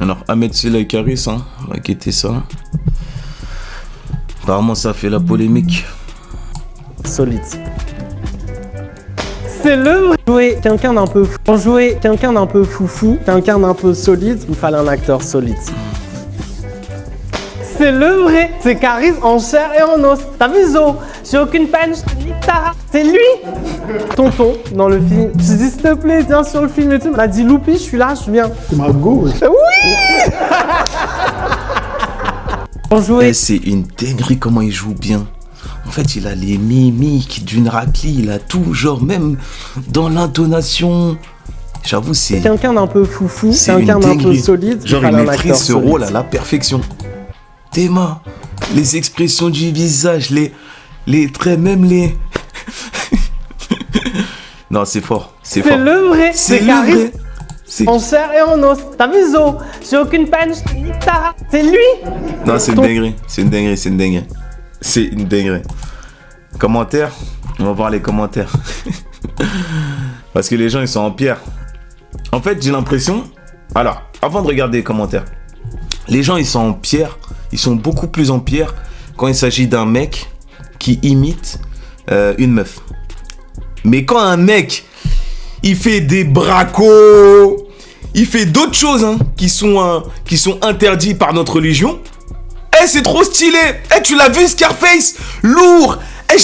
Alors, Ahmed Silla et Caris, hein, on va quitter ça. Apparemment, ça fait la polémique. Solide. C'est le vrai. Jouer quelqu'un d'un peu fou. Pour jouer quelqu'un d'un peu foufou, quelqu'un d'un peu solide, il fallait un acteur solide. C'est le vrai. C'est Caris en chair et en os. T'as vu Zo? J'ai aucune peine, je te nique ta race. C'est lui. Tonton, dans le film. Je dis s'il te plaît, viens sur le film et tout. Il m'a dit Loupi, je suis là, je viens. C'est ma go. Oui. Pour jouer. C'est une dinguerie comment il joue bien. En fait, il a les mimiques d'une raclie, il a tout, genre même dans l'intonation. J'avoue, c'est Quelqu'un d'un peu foufou, c'est quelqu'un une d'un peu dinguerie. solide. Genre, il fallait un maîtrise acteur ce solide. rôle à la perfection. Théma, les expressions du visage, les traits, même les... Non, c'est fort, c'est fort. C'est le vrai. C'est C'est le Caris vrai. C'est... en chair et en os. T'as vu Zo? J'ai aucune peine, je te nique ta race. C'est lui. Non, c'est une dinguerie, c'est une dinguerie, c'est une dinguerie. C'est une dinguerie. Commentaires, on va voir les commentaires. Parce que les gens, ils sont en pierre. En fait, j'ai l'impression... Alors, avant de regarder les commentaires, les gens, ils sont en pierre. Ils sont beaucoup plus en pierre quand il s'agit d'un mec qui imite une meuf. Mais quand un mec, il fait des bracos, il fait d'autres choses hein, qui sont interdits par notre religion. Eh, c'est trop stylé. Eh, tu l'as vu Scarface? Lourd. Eh,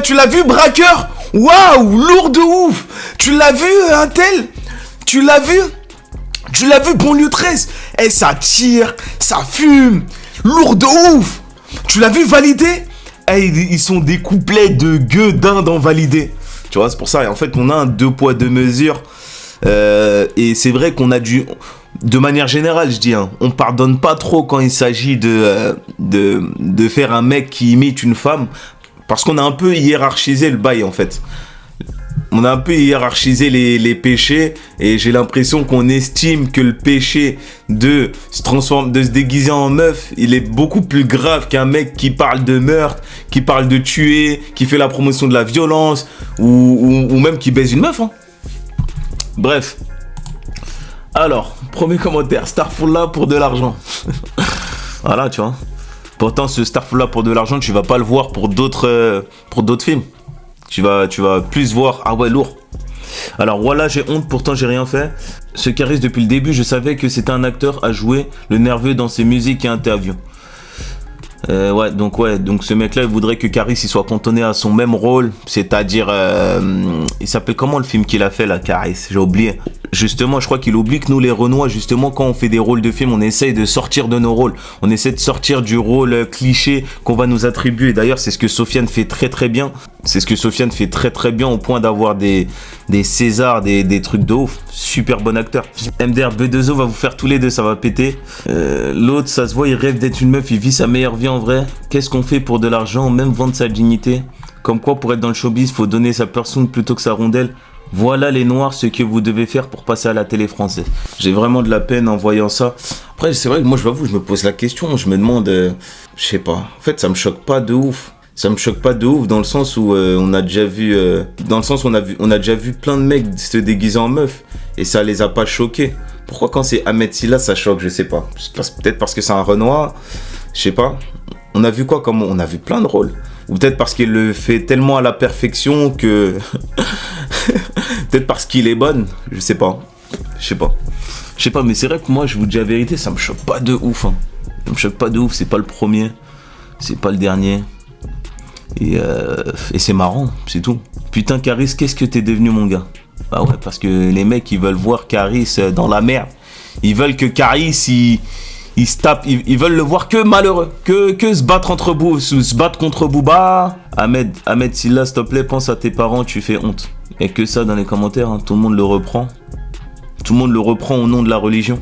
tu l'as vu Braqueur? Waouh, lourd de ouf. Tu l'as vu un tel? Tu l'as vu Banlieue 13? Eh, ça tire, ça fume. Lourd de ouf. Tu l'as vu Validé? Eh, ils sont des couplets de gueudin dans Validé. Tu vois, c'est pour ça. Et en fait, on a un 2 poids 2 mesures. Et c'est vrai qu'on a dû... De manière générale, je dis, hein, on pardonne pas trop quand il s'agit de faire un mec qui imite une femme, parce qu'on a un peu hiérarchisé le bail en fait. On a un peu hiérarchisé les péchés, et j'ai l'impression qu'on estime que le péché de se déguiser en meuf, il est beaucoup plus grave qu'un mec qui parle de meurtre, qui parle de tuer, qui fait la promotion de la violence, ou même qui baise une meuf. Hein. Bref. Alors, premier commentaire, Starfall pour de l'argent. Voilà, tu vois. Pourtant, ce Starfall pour de l'argent, tu vas pas le voir pour d'autres films. Tu vas plus voir, ah ouais, lourd. Alors voilà, j'ai honte, pourtant j'ai rien fait. Ce Caris, depuis le début, je savais que c'était un acteur à jouer le nerveux dans ses musiques et interviews. Donc ce mec-là, il voudrait que Caris il soit cantonné à son même rôle, c'est-à-dire, il s'appelle comment le film qu'il a fait là, Caris? J'ai oublié. Justement, je crois qu'il oublie que nous les Renois, justement, quand on fait des rôles de film, on essaye de sortir de nos rôles. On essaie de sortir du rôle cliché qu'on va nous attribuer. D'ailleurs, c'est ce que Sofiane fait très très bien. C'est ce que Sofiane fait très très bien au point d'avoir des Césars, des trucs de ouf. Super bon acteur. MDR B2O va vous faire tous les deux, ça va péter. L'autre, ça se voit, il rêve d'être une meuf, il vit sa meilleure vie en vrai. Qu'est-ce qu'on fait pour de l'argent, même vendre sa dignité? Comme quoi, pour être dans le showbiz, faut donner sa personne plutôt que sa rondelle. Voilà les noirs, ce que vous devez faire pour passer à la télé française. J'ai vraiment de la peine en voyant ça. Après, c'est vrai que moi, je m'avoue, je me pose la question. Je me demande, je sais pas. En fait, ça me choque pas de ouf. Ça me choque pas de ouf dans le sens où on a déjà vu, on a déjà vu plein de mecs se déguiser en meuf et ça les a pas choqués. Pourquoi quand c'est Ahmed Silla ça choque, je sais pas. Peut-être parce que c'est un Renoir, je sais pas. On a vu quoi comme on a vu plein de rôles. Ou peut-être parce qu'il le fait tellement à la perfection que... peut-être parce qu'il est bonne, je sais pas. Je sais pas, mais c'est vrai que moi, je vous dis la vérité, ça me choque pas de ouf. Hein. Ça me choque pas de ouf, c'est pas le premier, c'est pas le dernier. Et c'est marrant, c'est tout. Putain, Caris, qu'est-ce que t'es devenu, mon gars? Bah ouais, parce que les mecs, ils veulent voir Caris dans la merde. Ils veulent que Caris, il se tape, ils veulent le voir que malheureux, que se battre contre Booba. Ahmed Silla, s'il te plaît, pense à tes parents, tu fais honte. Et que ça dans les commentaires, hein, tout le monde le reprend. Tout le monde le reprend au nom de la religion.